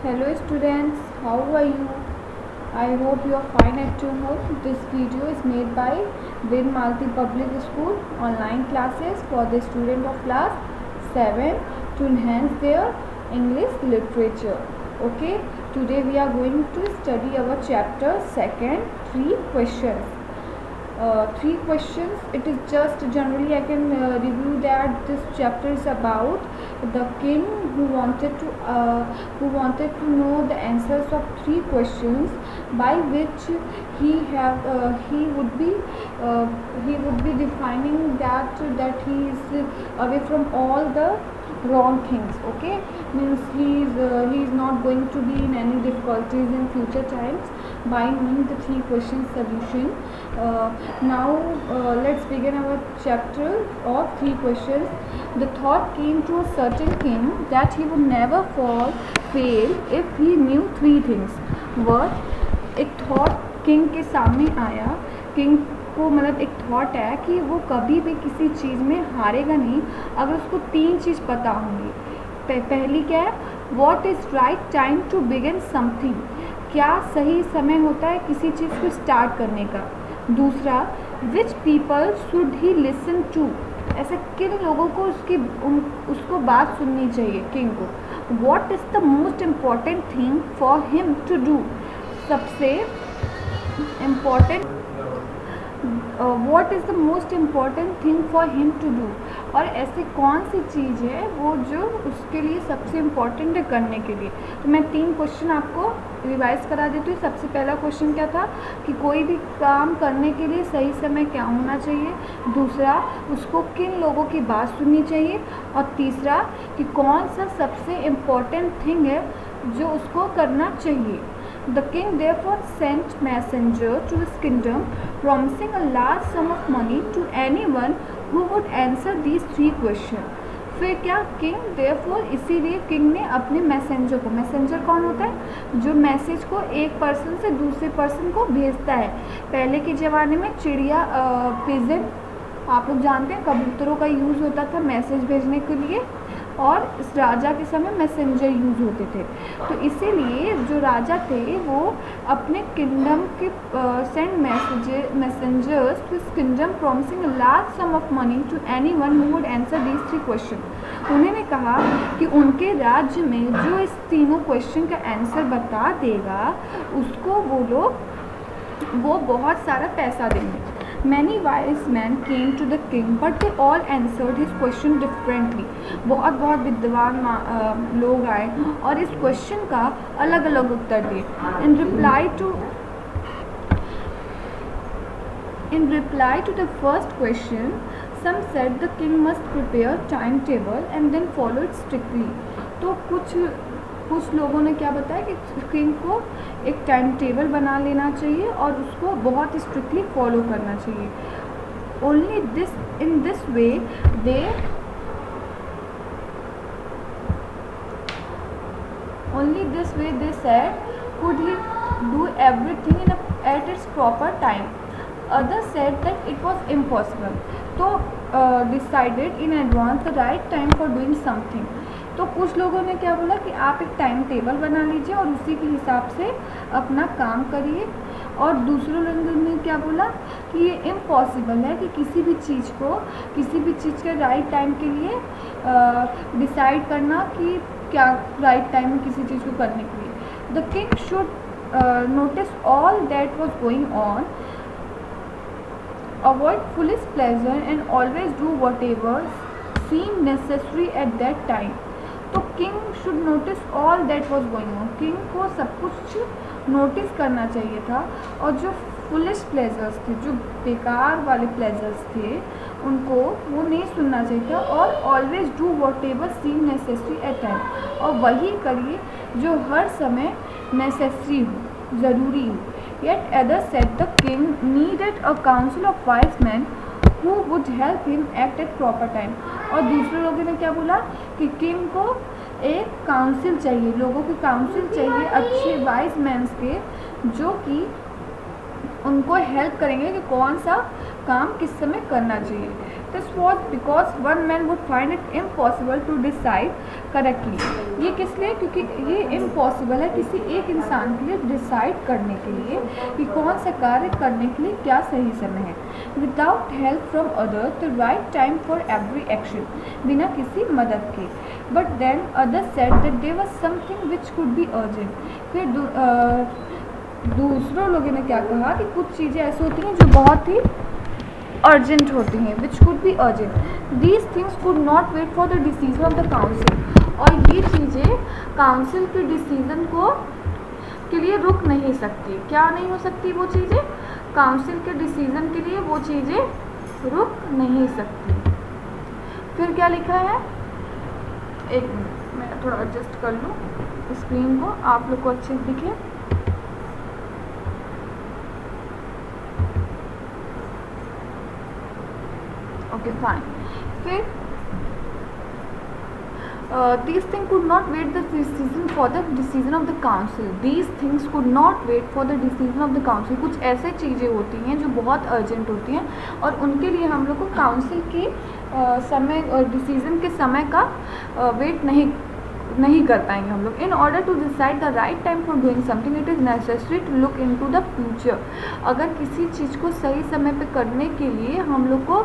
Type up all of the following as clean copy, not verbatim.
Hello students, how are you? I hope you are fine at your home. This video is made by Vir Malti Public School online classes for the student of class 7 to enhance their English literature. Okay, today we are going to study our chapter 2, 3 questions. 3 questions. It is just generally I can review that this chapter is about the king who wanted to know the answers of 3 questions by which he would be defining that he is away from all the wrong things. Okay, means he is not going to be in any difficulties in future times by knowing the 3 questions solution. Now let's begin our chapter of 3 questions. The thought came to a certain king that he would never fail if he knew 3 things. What? एक thought king के सामने आया. King को मतलब एक thought है कि वो कभी भी किसी चीज़ में हारेगा नहीं अगर उसको 3 चीज़ पता होंगी. पहली क्या है? What is right time to begin something. क्या सही समय होता है किसी चीज़ को स्टार्ट करने का. दूसरा, which people should he listen to. ऐसे किन लोगों को उसको बात सुननी चाहिए किंग को. What is the most important thing for him to do. सबसे important what is the most important thing for him to do. और ऐसी कौन सी चीज़ है वो जो उसके लिए सबसे इम्पॉर्टेंट है करने के लिए. तो मैं 3 क्वेश्चन आपको रिवाइज करा देती हूँ. सबसे पहला क्वेश्चन क्या था कि कोई भी काम करने के लिए सही समय क्या होना चाहिए. दूसरा, उसको किन लोगों की बात सुननी चाहिए. और तीसरा कि कौन सा सबसे इम्पॉर्टेंट थिंग है जो उसको करना चाहिए. The king therefore sent messenger to his kingdom, promising a large sum of money to anyone who would answer these 3 questions. फिर क्या किंग therefore इसीलिए किंग ने अपने मैसेंजर को, मैसेंजर कौन होता है जो मैसेज को एक पर्सन से दूसरे पर्सन को भेजता है. पहले के ज़माने में चिड़िया पिजन आप लोग जानते हैं कबूतरों का यूज़ होता था मैसेज भेजने के लिए और इस राजा के समय मैसेंजर यूज़ होते थे. तो इसीलिए जो राजा थे वो अपने किंगडम के send messengers to his kingdom promising a large sum of money to anyone who would answer these 3 question. उन्होंने कहा कि उनके राज्य में जो इस तीनों क्वेश्चन का आंसर बता देगा उसको वो बहुत सारा पैसा देंगे. Many wise men came to the king, but they all answered his question differently. बहुत विद्वान लोग आए और इस क्वेश्चन का अलग अलग उत्तर दिए. In reply to the first question, some said the king must prepare timetable and then follow it strictly. तो कुछ लोगों ने क्या बताया कि किंग को एक टाइम टेबल बना लेना चाहिए और उसको बहुत स्ट्रिक्टली फॉलो करना चाहिए. Only in this way they said could he do everything at its proper time. Others said that it was impossible. तो decided in advance the right time for doing something. तो कुछ लोगों ने क्या बोला कि आप एक टाइम टेबल बना लीजिए और उसी के हिसाब से अपना काम करिए. और दूसरों लोगों ने क्या बोला कि ये इम्पॉसिबल है कि किसी भी चीज़ के राइट टाइम के लिए डिसाइड करना कि क्या राइट टाइम में किसी चीज़ को करने के लिए. The king should notice all that was going on, avoid foolish pleasure and always do whatever seemed necessary at that time. तो king should notice all that was going on. King को सब कुछ नोटिस करना चाहिए था और जो foolish pleasures थे, जो बेकार वाले प्लेजर्स थे, उनको वो नहीं सुनना चाहिए था. और always do whatever seem necessary at time. और वही करिए जो हर समय नेसेसरी हो, ज़रूरी हो. Yet others said the king needed a council of wise men who would help him act at proper time. और दूसरे लोगों ने क्या बोला कि किंग को एक काउंसिल चाहिए, लोगों की काउंसिल चाहिए अच्छे वाइज मैन्स के जो कि उनको हेल्प करेंगे कि कौन सा काम किस समय करना चाहिए. This was because one man would find it impossible to decide correctly. ये किस लिए? क्योंकि ये इम्पॉसिबल है किसी एक इंसान के लिए डिसाइड करने के लिए कि कौन सा कार्य करने के लिए क्या सही समय है। Without help from other the right time for every action, बिना किसी मदद के। But then other said that there was something which could be urgent. फिर दूसरों लोगों ने क्या कहा कि कुछ चीज़ें ऐसी होती हैं जो बहुत ही अर्जेंट होती हैं, which could be urgent. These things could not wait for the decision of the council. और ये चीज़ें काउंसिल के डिसीजन के लिए रुक नहीं सकती। क्या नहीं हो सकती? वो चीज़ें काउंसिल के डिसीजन के लिए वो चीज़ें रुक नहीं सकती। फिर क्या लिखा है? एक मिनट, मैं थोड़ा एडजस्ट कर लूँ स्क्रीन को, आप लोग को अच्छे से दिखे। Okay fine. फिर these things could not wait the decision for the decision of the council. These things could not wait for the decision of the council. कुछ ऐसे चीज़ें होती हैं जो बहुत अर्जेंट होती हैं और उनके लिए हम लोग को काउंसिल की समय और डिसीजन के समय का वेट नहीं कर पाएंगे हम लोग। In order to decide the right time for doing something it is necessary to look into the future. अगर किसी चीज़ को सही समय पे करने के लिए हम लोग को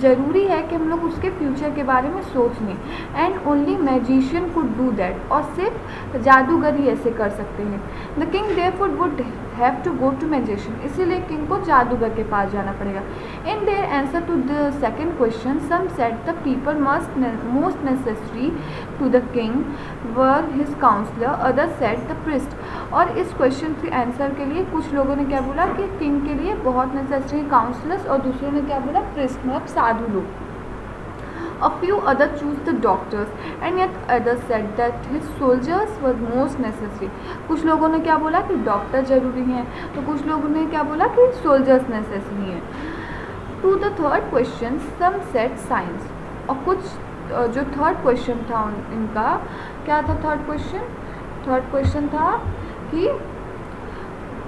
ज़रूरी है कि हम लोग उसके फ्यूचर के बारे में सोच लें। And only magician could do that, और सिर्फ जादूगर ही ऐसे कर सकते हैं। The king therefore would have to go to magician, इसीलिए किंग को जादूगर के पास जाना पड़ेगा। In their answer to the second question some said the people most necessary to the king were his counsellor, other said the priest. और इस question के आंसर के लिए कुछ लोगों ने क्या बोला कि किंग के लिए बहुत नेसेसरी काउंसलर्स, और दूसरों ने क्या बोला? प्रिस्ट, मतलब साधु लोग। A few others choose the doctors and yet others said that his soldiers were most necessary. कुछ लोगों ने क्या बोला कि डॉक्टर जरूरी हैं, तो कुछ लोगों ने क्या बोला कि सोल्जर्स नेसेसरी हैं। To the third question some said science. और कुछ जो थर्ड क्वेश्चन था इनका, क्या था थर्ड क्वेश्चन था कि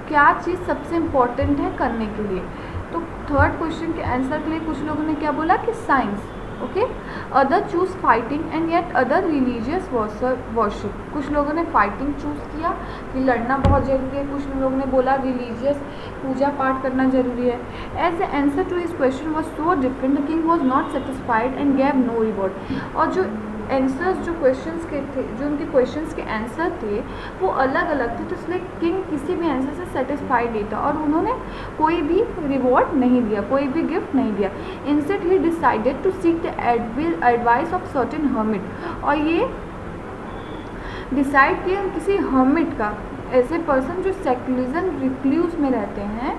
क्या चीज़ सबसे इम्पोर्टेंट है करने के लिए। तो थर्ड क्वेश्चन के आंसर के लिए कुछ लोगों ने क्या बोला कि science. Okay. Other choose fighting and yet other religious worship. कुछ लोगों ने फाइटिंग चूज़ किया कि लड़ना बहुत ज़रूरी है, कुछ लोगों ने बोला रिलीजियस पूजा पाठ करना ज़रूरी है। As the answer to his question was so different the king was not satisfied and gave no reward. और जो आंसर्स जो क्वेश्चंस के थे, जो उनके क्वेश्चंस के आंसर थे वो अलग अलग थे, तो इसलिए किंग किसी भी आंसर से सेटिस्फाइड नहीं था और उन्होंने कोई भी रिवॉर्ड नहीं दिया, कोई भी गिफ्ट नहीं दिया। Instead he decided to seek the advice of certain hermit. और ये डिसाइड किया किसी हर्मिट का, ऐसे पर्सन जो सेक्युलरिज्म रिक्ल्यूज में रहते हैं,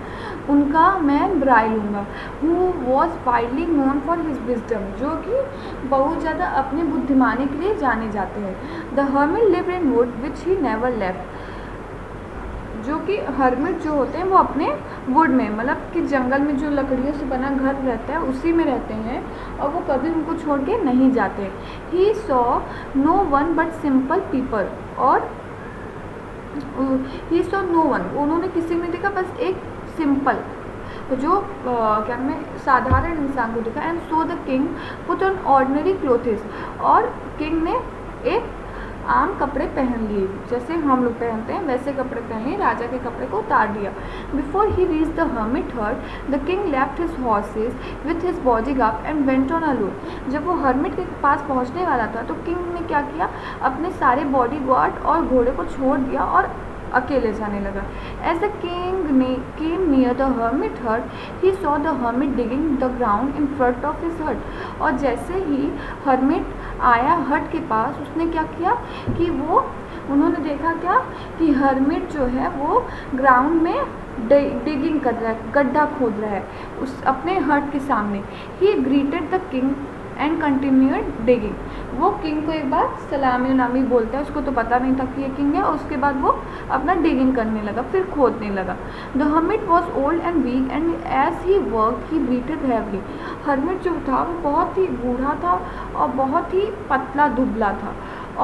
उनका मैं राय लूँगा। Who was widely known for his wisdom, जो कि बहुत ज़्यादा अपने बुद्धिमानी के लिए जाने जाते हैं। The hermit lived in would which he never left. जो कि हर्मिट जो होते हैं वो अपने वुड में, मतलब कि जंगल में जो लकड़ियों से बना घर रहता है उसी में रहते हैं और वो कभी उनको छोड़ के नहीं जाते। He saw no one but simple people. और ही सॉ नो वन, उन्होंने किसी में देखा, बस एक सिंपल जो क्या मैं साधारण इंसान को देखा। And so the king put on ordinary clothes. और किंग ने एक आम कपड़े पहन लिए, जैसे हम लोग पहनते हैं वैसे कपड़े पहन लिए, राजा के कपड़े को उतार दिया। Before he reach the hermit hut the king left his horses with his bodyguard and went on alone. जब वो हर्मिट के पास पहुंचने वाला था तो किंग ने क्या किया, अपने सारे बॉडीगार्ड और घोड़े को छोड़ दिया और अकेले जाने लगा। As the king came near the hermit hut he saw the hermit digging the ground in front of his hut. और जैसे ही हर्मिट आया हट के पास, उसने क्या किया कि उन्होंने देखा क्या कि हर्मिट जो है वो ग्राउंड में डिगिंग कर रहा है, गड्ढा खोद रहा है उस अपने हट के सामने। ही greeted the king and continued digging. वो किंग को एक बार सलामी उलामी बोलता है, उसको तो पता नहीं था कि ये किंग है। और उसके बाद वो अपना डिगिंग करने लगा, फिर खोदने लगा। The hermit was old and weak and as he work he breathed heavily. Hermit जो था वो बहुत ही बूढ़ा था और बहुत ही पतला दुबला था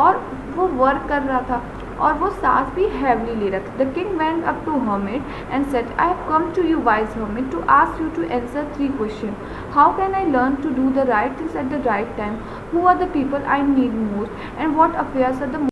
और वो वर्क कर रहा था और वो सांस भी हैवली ले रहा था. The king went up to hermit and said, I have come to you, wise hermit, to ask you to answer 3 questions. How can I learn to do the right things at the right time? Who are the people I need most? And what affairs are the